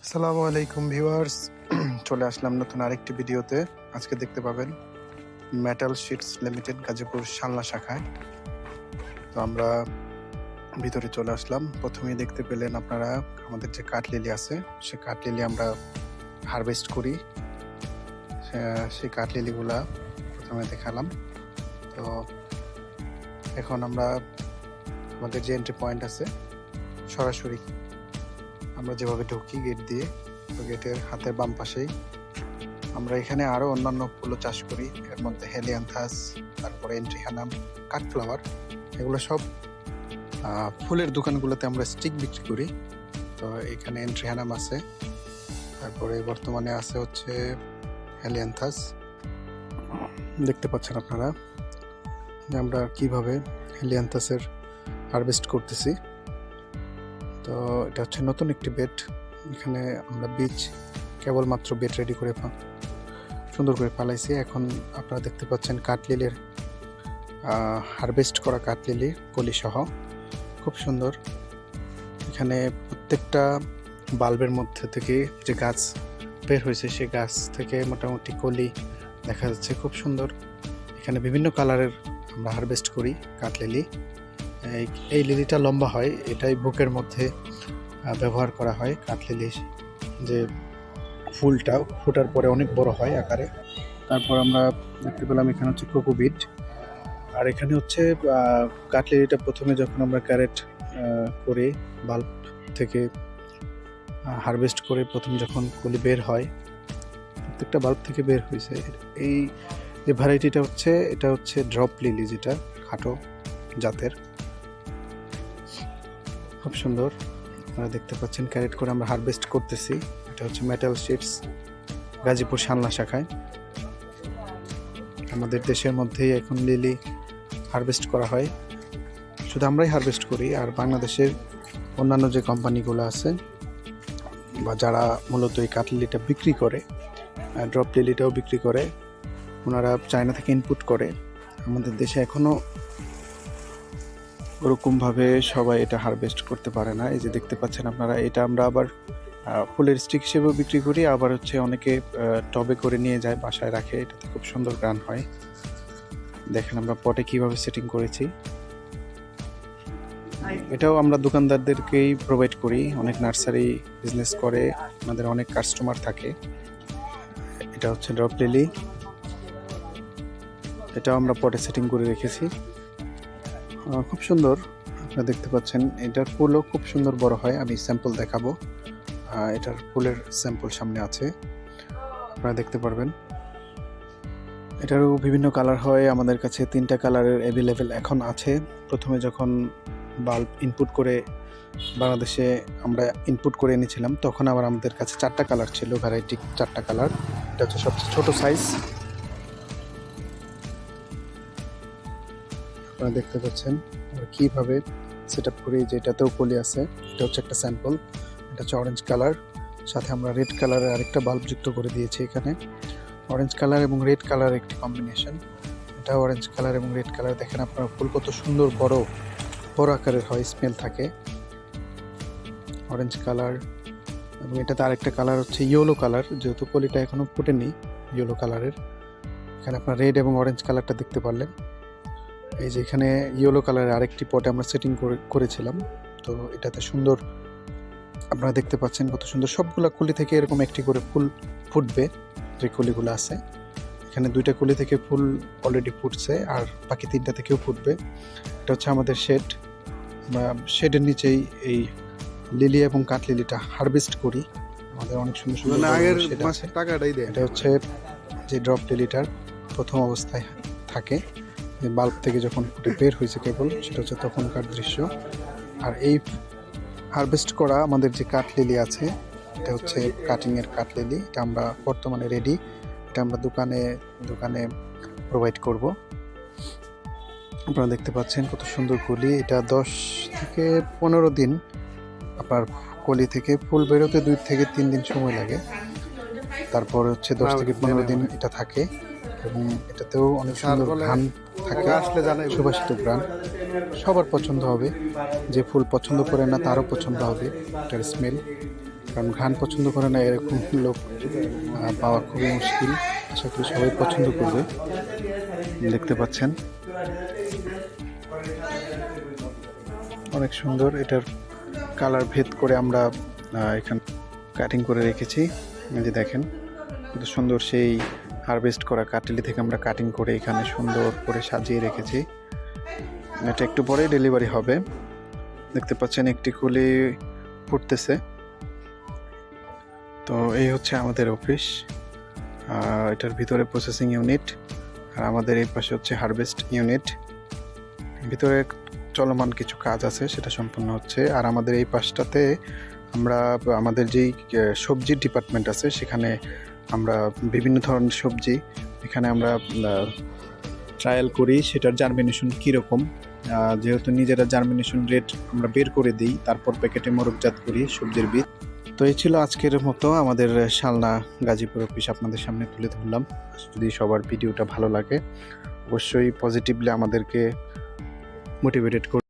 আসসালামু আলাইকুম ভিউয়ার্স, চলে আসলাম নতুন আরেকটি ভিডিওতে। আজকে দেখতে পাবেন metal sheets limited Gazipur Shalna শাখায়। তো আমরা ভিতরে চলে আসলাম। প্রথমেই দেখতে পেলেন আপনারা আমাদের যে কাঠলিলি আছে, সে কাঠলিলি আমরা হারভেস্ট করি। সেই কাঠলিলিগুলা প্রথমে দেখালাম। তো এখন আমরা আমাদের যে এন্ট্রি পয়েন্ট আছে, সরাসরি আমরা যেভাবে ঢুকি গেট দিয়ে, তো গেটের হাতের বাম পাশেই আমরা এখানে আরো অন্যান্য ফুলও চাষ করি। এর মধ্যে হেলিয়ান্থাস, তারপরে এন্ট্রিহানাম, কাঠফ্লাওয়ার, এগুলো সব ফুলের দোকানগুলোতে আমরা স্টিক বিক্রি করি। তো এখানে এন্ট্রিহানাম আছে, তারপরে বর্তমানে আছে হচ্ছে হেলিয়ান্থাস। দেখতে পাচ্ছেন আপনারা যে আমরা কিভাবে হেলিয়ান্থাসের হারভেস্ট করতেছি। তো এটা হচ্ছে নতুন একটি বেড। এখানে আমরা বীজ কেবলমাত্র বেড রেডি করে সুন্দর করে পালাইছি। এখন আপনারা দেখতে পাচ্ছেন কাঠলিলির হারভেস্ট করা কাঠলিলি কলি সহ, খুব সুন্দর। এখানে প্রত্যেকটা বাল্বের মধ্যে থেকে যে গাছ বের হয়েছে, সে গাছ থেকে মোটামুটি কলি দেখা যাচ্ছে, খুব সুন্দর। এখানে বিভিন্ন কালারের আমরা হারভেস্ট করি কাঠলিলি। এই লিলিটা লম্বা হয়, এটাই বুকের মধ্যে ব্যবহার করা হয়। কাঠলিলি যে ফুলটা ফোটার পরে অনেক বড় হয় আকারে। তারপর আমরা দেখতে পেলাম এখানে হচ্ছে কোকোবিট। আর এখানে হচ্ছে কাঠলিলিটা প্রথমে যখন আমরা ক্যারেট করে বাল্ব থেকে হারভেস্ট করে প্রথম যখন কলি বের হয়, প্রত্যেকটা বাল্ব থেকে বের হয়েছে। এই যে ভ্যারাইটিটা হচ্ছে, এটা হচ্ছে ড্রপ লিলি, যেটা খাটো জাতের, খুব সুন্দর। আপনারা দেখতে পাচ্ছেন ক্যারেট করে আমরা হারভেস্ট করতেছি। এটা হচ্ছে মেটাল শিটস গাজীপুর শালনা শাখায়। আমাদের দেশের মধ্যেই এখন লিলি হারভেস্ট করা হয়, শুধু আমরাই হারভেস্ট করি। আর বাংলাদেশের অন্যান্য যে কোম্পানিগুলো আছে বা যারা মূলত এই কাঠলিলিটা বিক্রি করে, ড্রপ লিলিটাও বিক্রি করে, ওনারা চায়না থেকে ইনপুট করে। আমাদের দেশে এখনও ওরকমভাবে সবাই এটা হারভেস্ট করতে পারে না। এই যে দেখতে পাচ্ছেন আপনারা, এটা আমরা আবার ফুলের স্টিক হিসেবেও বিক্রি করি, আবার হচ্ছে অনেকে টবে করে নিয়ে যায়, বাসায় রাখে। এটাতে খুব সুন্দর গ্রান হয়। দেখেন আমরা পটে কিভাবে সেটিং করেছি। এটাও আমরা দোকানদারদেরকেই প্রোভাইড করি। অনেক নার্সারি বিজনেস করে, আমাদের অনেক কাস্টমার থাকে। এটা হচ্ছে ড্রপ লিলি, এটাও আমরা পটে সেটিং করে রেখেছি। খুব সুন্দর, আপনারা দেখতে পাচ্ছেন। এটার ফুলও খুব সুন্দর বড় হয়। আমি স্যাম্পল দেখাবো, এটার ফুলের স্যাম্পল সামনে আছে, আপনারা দেখতে পারবেন। এটারও বিভিন্ন কালার হয়। আমাদের কাছে 3টা কালারের অ্যাভেলেবেল এখন আছে। প্রথমে যখন বাল্ব ইনপুট করে বাংলাদেশে আমরা ইনপুট করে এনেছিলাম, তখন আবার আমাদের কাছে 4টা কালার ছিল, ভ্যারাইটি 4টা কালার। এটা হচ্ছে সবচেয়ে ছোট সাইজ, আপনারা দেখতে পাচ্ছেন কিভাবে সেট আপ করি। যে এটাতেও কলি আছে, এটা হচ্ছে একটা স্যাম্পল। এটা হচ্ছে অরেঞ্জ কালার, সাথে আমরা রেড কালারের আরেকটা বাল্ব যুক্ত করে দিয়েছি। এখানে অরেঞ্জ কালার এবং রেড কালার একটি কম্বিনেশন। এটা অরেঞ্জ কালার এবং রেড কালার। দেখেন আপনার ফুল কত সুন্দর বড় বড় আকারের হয়, স্মেল থাকে। অরেঞ্জ কালার এবং এটাতে আরেকটা কালার হচ্ছে ইয়েলো কালার, যেহেতু কলিটা এখনো ফুটেনি, ইয়েলো কালারের। এখানে আপনার রেড এবং অরেঞ্জ কালারটা দেখতে পারলেন। এই যে এখানে ইয়েলো কালারের আরেকটি পটে আমরা সেটিং করেছিলাম। তো এটাতে সুন্দর আপনারা দেখতে পাচ্ছেন কত সুন্দর। সবগুলা কলি থেকে এরকম একটি করে ফুল ফুটবে, যে কলিগুলো আছে। এখানে 2টা কলি থেকে ফুল অলরেডি ফুটছে, আর বাকি 3টা থেকেও ফুটবে। এটা হচ্ছে আমাদের শেড। আমরা শেডের নিচেই এই লিলি এবং কাঠলিলিটা হারভেস্ট করি। আমাদের অনেক সুন্দর সুন্দর টাকাটাই দেয়। এটা হচ্ছে যে ড্রপ লিলিটার প্রথম অবস্থায় থাকে, যে বাল্ব থেকে যখন ফুটে বের হয়েছে কেবল, সেটা হচ্ছে তখনকার দৃশ্য। আর এই হারভেস্ট করা আমাদের যে কাঠলিলি আছে, এটা হচ্ছে কাটিংয়ের কাঠলিলি। এটা আমরা বর্তমানে রেডি, এটা আমরা দোকানে প্রোভাইড করব। আপনারা দেখতে পাচ্ছেন কত সুন্দর কলি। এটা 10 থেকে 15 দিন আপনার কলি থেকে ফুল বেরোতে 2 থেকে 3 দিন সময় লাগে। তারপর হচ্ছে 10 থেকে 15 দিন এটা থাকে, এবং এটাতেও অনেক সুন্দর ঘ্রাণ থাকে, সুবাসিত ঘ্রাণ। সবার পছন্দ হবে, যে ফুল পছন্দ করে না তারও পছন্দ হবে এটার স্মেল। কারণ ঘ্রাণ পছন্দ করে না এরকম লোক পাওয়া খুবই মুশকিল। আশা করি সবাই পছন্দ করবে। দেখতে পাচ্ছেন অনেক সুন্দর, এটার কালার ভেদ করে আমরা এখানে কাটিং করে রেখেছি। এই যে দেখেন কত সুন্দর, সেই হারভেস্ট করা কাটলি থেকে আমরা কাটিং করে এখানে সুন্দর করে সাজিয়ে রেখেছি। এটা একটু পরে ডেলিভারি হবে। দেখতে পাচ্ছেন একটি কুলি ফুটতেছে। তো এই হচ্ছে আমাদের অফিস, এটার ভিতরে প্রসেসিং ইউনিট, আর আমাদের এই পাশে হচ্ছে হারভেস্ট ইউনিট। ভিতরে চলমান কিছু কাজ আছে, সেটা সম্পূর্ণ হচ্ছে। আর আমাদের এই পাশটাতে আমরা আমাদের যেই সবজির ডিপার্টমেন্ট আছে, সেখানে আমরা বিভিন্ন ধরনের সবজি এখানে আমরা ট্রায়াল করি, সেটার জার্মিনেশন কীরকম। যেহেতু নিজেরা জার্মিনেশন রেট আমরা বের করে দিই, তারপর প্যাকেটে মোড়কজাত করি সবজির বীজ। তো এই ছিল আজকের মতো আমাদের শালনা গাজীপুর অফিস আপনাদের সামনে তুলে ধরলাম। যদি সবার ভিডিওটা ভালো লাগে অবশ্যই পজিটিভলি আমাদেরকে মোটিভেটেড করুন।